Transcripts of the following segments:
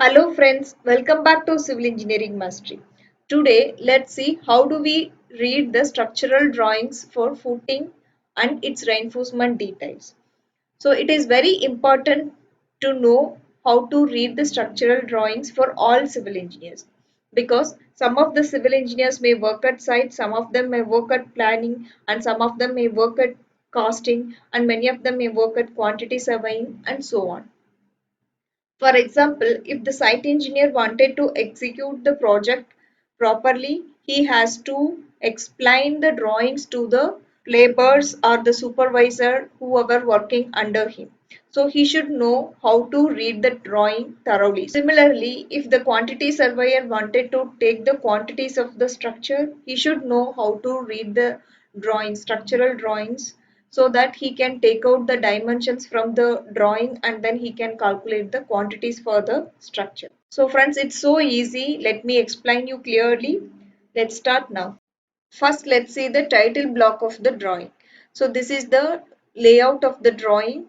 Hello friends, welcome back to Civil Engineering Mastery. Today, let's see how do we read the structural drawings for footing and its reinforcement details. So it is very important to know how to read the structural drawings for all civil engineers because some of the civil engineers may work at site, some of them may work at planning, and some of them may work at costing, and many of them may work at quantity surveying and so on. For example, if the site engineer wanted to execute the project properly, he has to explain the drawings to the laborers or the supervisor, whoever working under him. So he should know how to read the drawing thoroughly. Similarly, if the quantity surveyor wanted to take the quantities of the structure, he should know how to read the drawings, structural drawings, so that he can take out the dimensions from the drawing and then he can calculate the quantities for the structure. So friends, it's so easy. Let me explain you clearly. Let's start now. First, let's see the title block of the drawing. So this is the layout of the drawing,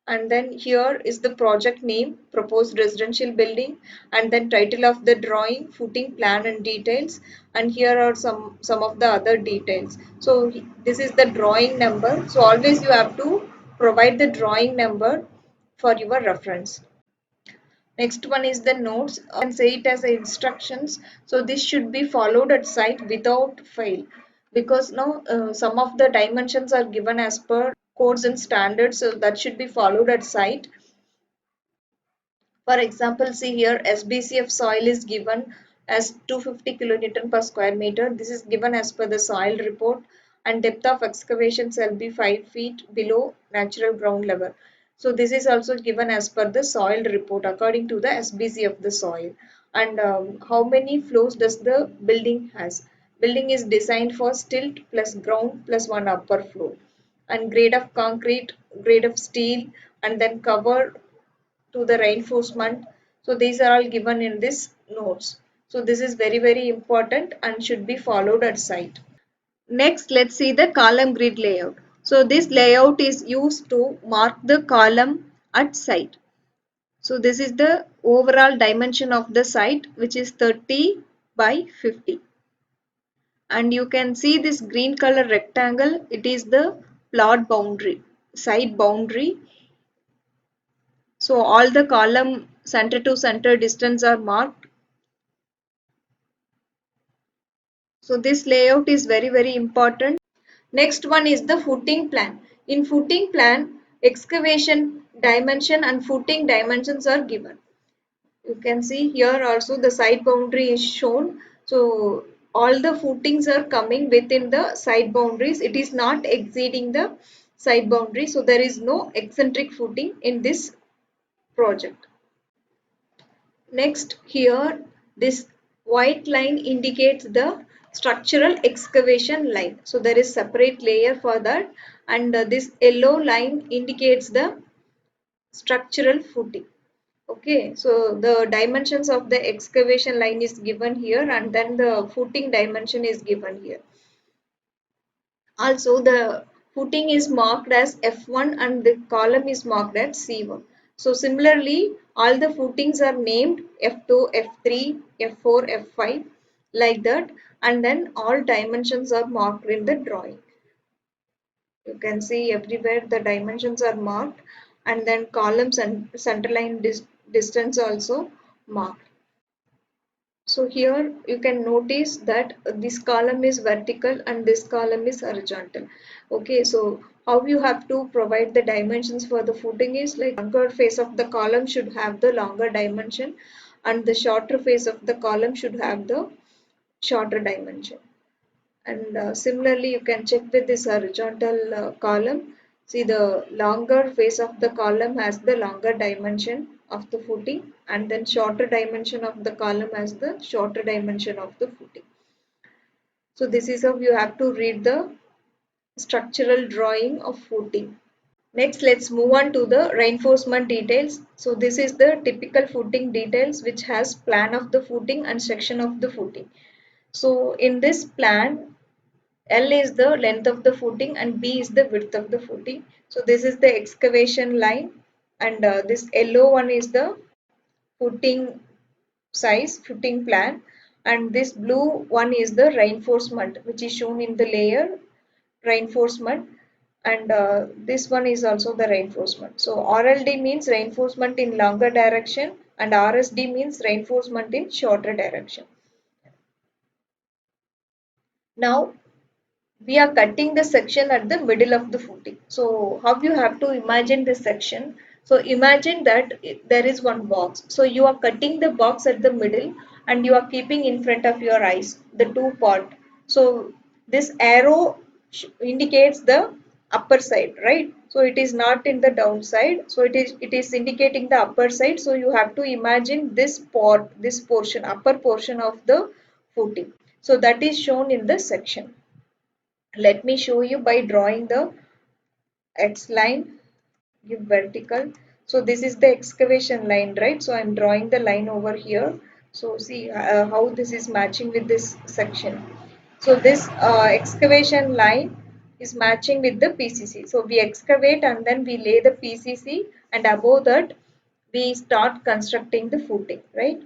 and then here is the project name, proposed residential building, and then title of the drawing, footing plan and details, and here are some of the other details. So this is the drawing number, so always you have to provide the drawing number for your reference. Next one is the notes. I can say it as instructions. So this should be followed at site without fail, because now some of the dimensions are given as per codes and standards, so that should be followed at site. For example, see here SBC of soil is given as 250 kilonewton per square meter. This is given as per the soil report, and depth of excavation shall be 5 feet below natural ground level. So this is also given as per the soil report according to the SBC of the soil. And how many floors does the building has? Building is designed for stilt plus ground plus one upper floor. And grade of concrete, grade of steel, and then cover to the reinforcement. So these are all given in this notes. So this is very important and should be followed at site. Next, let's see the column grid layout. So this layout is used to mark the column at site. So this is the overall dimension of the site, which is 30 by 50. And you can see this green color rectangle, it is the plot boundary, site boundary. So all the column center to center distance are marked. So this layout is very important. Next one is the footing plan. In footing plan, excavation dimension and footing dimensions are given. You can see here also the side boundary is shown. So all the footings are coming within the side boundaries. It is not exceeding the side boundary. So there is no eccentric footing in this project. Next, here this white line indicates the structural excavation line. So there is separate layer for that, and this yellow line indicates the structural footing. Okay, so the dimensions of the excavation line is given here, and then the footing dimension is given here. Also, the footing is marked as F1 and the column is marked as C1. So similarly, all the footings are named F2, F3, F4, F5 like that, and then all dimensions are marked in the drawing. You can see everywhere the dimensions are marked, and then columns and centerline distance also marked. So here you can notice that this column is vertical and this column is horizontal. Okay, so how you have to provide the dimensions for the footing is like longer face of the column should have the longer dimension, and the shorter face of the column should have the shorter dimension. And similarly, you can check with this horizontal column. See, the longer face of the column has the longer dimension of the footing, and then shorter dimension of the column has the shorter dimension of the footing. So this is how you have to read the structural drawing of footing. Next, let's move on to the reinforcement details. So this is the typical footing details which has plan of the footing and section of the footing. So in this plan, L is the length of the footing and B is the width of the footing. So this is the excavation line, and this yellow one is the footing size, footing plan, and this blue one is the reinforcement which is shown in the layer reinforcement, and this one is also the reinforcement. So RLD means reinforcement in longer direction and RSD means reinforcement in shorter direction. Now we are cutting the section at the middle of the footing. So how you have to imagine this section? So imagine that there is one box. So you are cutting the box at the middle and you are keeping in front of your eyes the two part. So this arrow indicates the upper side, right? So it is not in the downside. So it is indicating the upper side. So you have to imagine this part, this portion, upper portion of the footing. So that is shown in the section. Let me show you by drawing the X line, give vertical. So this is the excavation line, right? So I'm drawing the line over here. So see how this is matching with this section. So this excavation line is matching with the PCC. So we excavate and then we lay the PCC, and above that we start constructing the footing, right?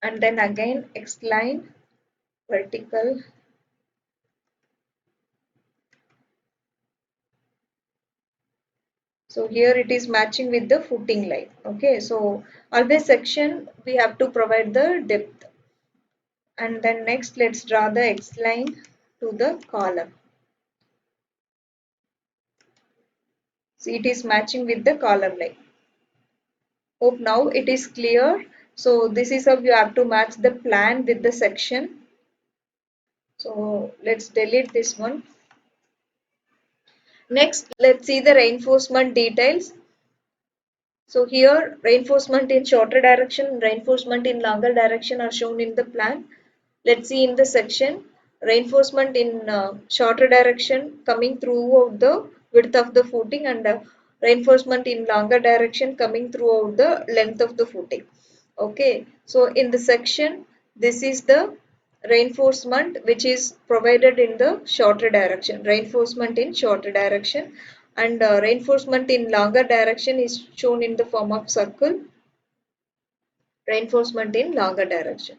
And then again X line, vertical. So here it is matching with the footing line. Okay, so always section we have to provide the depth. And then next let's draw the X line to the column. See, it is matching with the column line. Hope now it is clear. So this is how you have to match the plan with the section. So let's delete this one. Next, let's see the reinforcement details. So here reinforcement in shorter direction, reinforcement in longer direction are shown in the plan. Let's see in the section reinforcement in shorter direction coming throughout the width of the footing, and reinforcement in longer direction coming throughout the length of the footing. Okay, so in the section this is the reinforcement which is provided in the shorter direction, reinforcement in shorter direction, and reinforcement in longer direction is shown in the form of circle, reinforcement in longer direction.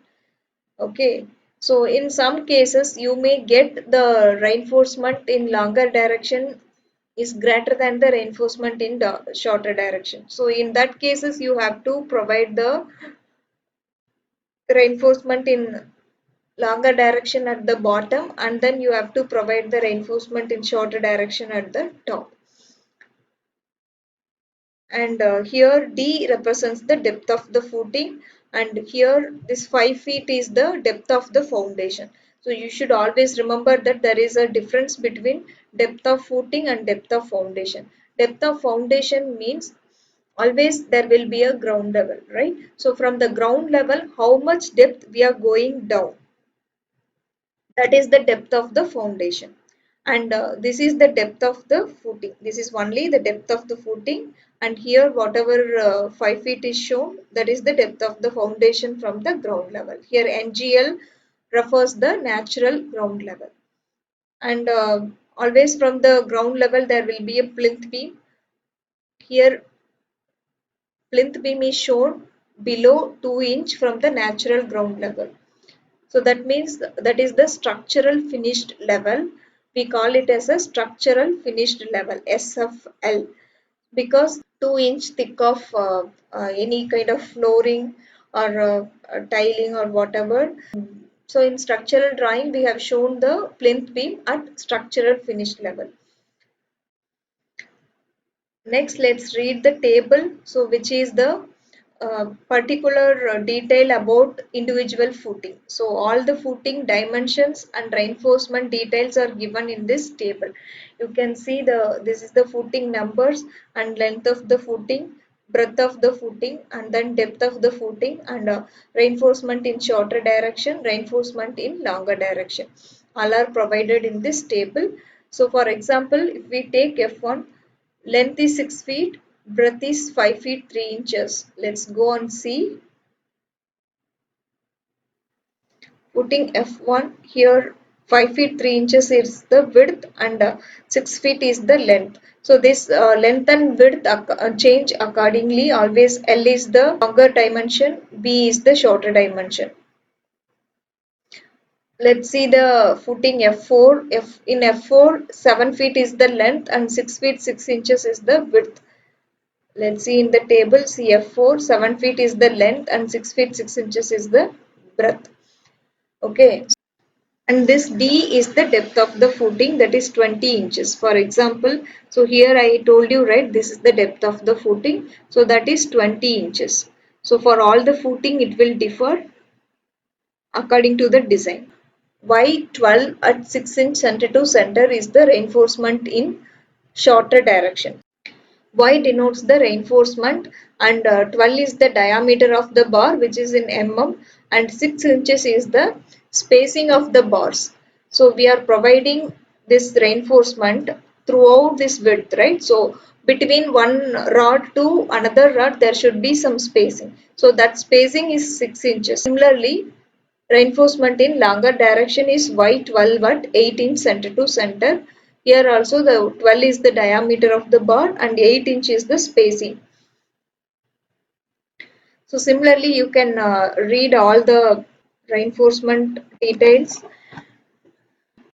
Okay, so in some cases you may get the reinforcement in longer direction is greater than the reinforcement in the shorter direction. So in that cases you have to provide the reinforcement in longer direction at the bottom, and then you have to provide the reinforcement in shorter direction at the top. And here D represents the depth of the footing, and here this 5 feet is the depth of the foundation. So you should always remember that there is a difference between depth of footing and depth of foundation. Depth of foundation means always there will be a ground level, right? So from the ground level how much depth we are going down, that is the depth of the foundation. And this is the depth of the footing. This is only the depth of the footing, and here whatever 5 feet is shown, that is the depth of the foundation from the ground level. Here NGL refers the natural ground level. And always from the ground level there will be a plinth beam. Here plinth beam is shown below 2 inch from the natural ground level. So that means that is the structural finished level. We call it as a structural finished level, SFL, because 2 inch thick of any kind of flooring or tiling or whatever. So in structural drawing we have shown the plinth beam at structural finished level. Next, let's read the table. So, which is the particular detail about individual footing. So, all the footing dimensions and reinforcement details are given in this table. You can see this is the footing numbers and length of the footing, breadth of the footing, and then depth of the footing, and reinforcement in shorter direction, reinforcement in longer direction. All are provided in this table. So, for example, if we take F1, length is 6 feet, breadth is 5 feet 3 inches. Let's go and see. Putting F1 here. 5 feet 3 inches is the width and 6 feet is the length. So this length and width change accordingly. Always L is the longer dimension, B is the shorter dimension. Let's see the footing F4. In F4, 7 feet is the length and 6 feet 6 inches is the width. Let's see in the table CF4, 7 feet is the length and 6 feet 6 inches is the breadth. Okay. And this D is the depth of the footing, that is 20 inches. For example, so here I told you, right, this is the depth of the footing. So that is 20 inches. So for all the footing, it will differ according to the design. Why 12 at 6 inch center to center is the reinforcement in shorter direction. Y denotes the reinforcement and 12 is the diameter of the bar, which is in mm, and 6 inches is the spacing of the bars. So we are providing this reinforcement throughout this width, right? So between one rod to another rod there should be some spacing. So that spacing is 6 inches. Similarly, reinforcement in longer direction is Y12 at 8 inch center to center. Here also the 12 is the diameter of the bar and 8 inch is the spacing. So similarly you can read all the reinforcement details,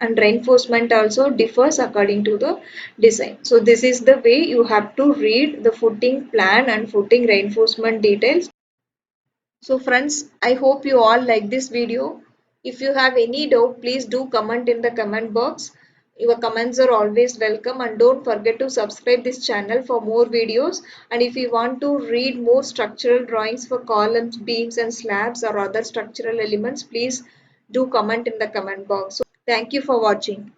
and reinforcement also differs according to the design. So this is the way you have to read the footing plan and footing reinforcement details. So friends, I hope you all like this video. If you have any doubt, please do comment in the comment box. Your comments are always welcome, and don't forget to subscribe this channel for more videos. And if you want to read more structural drawings for columns, beams and slabs or other structural elements, please do comment in the comment box. So thank you for watching.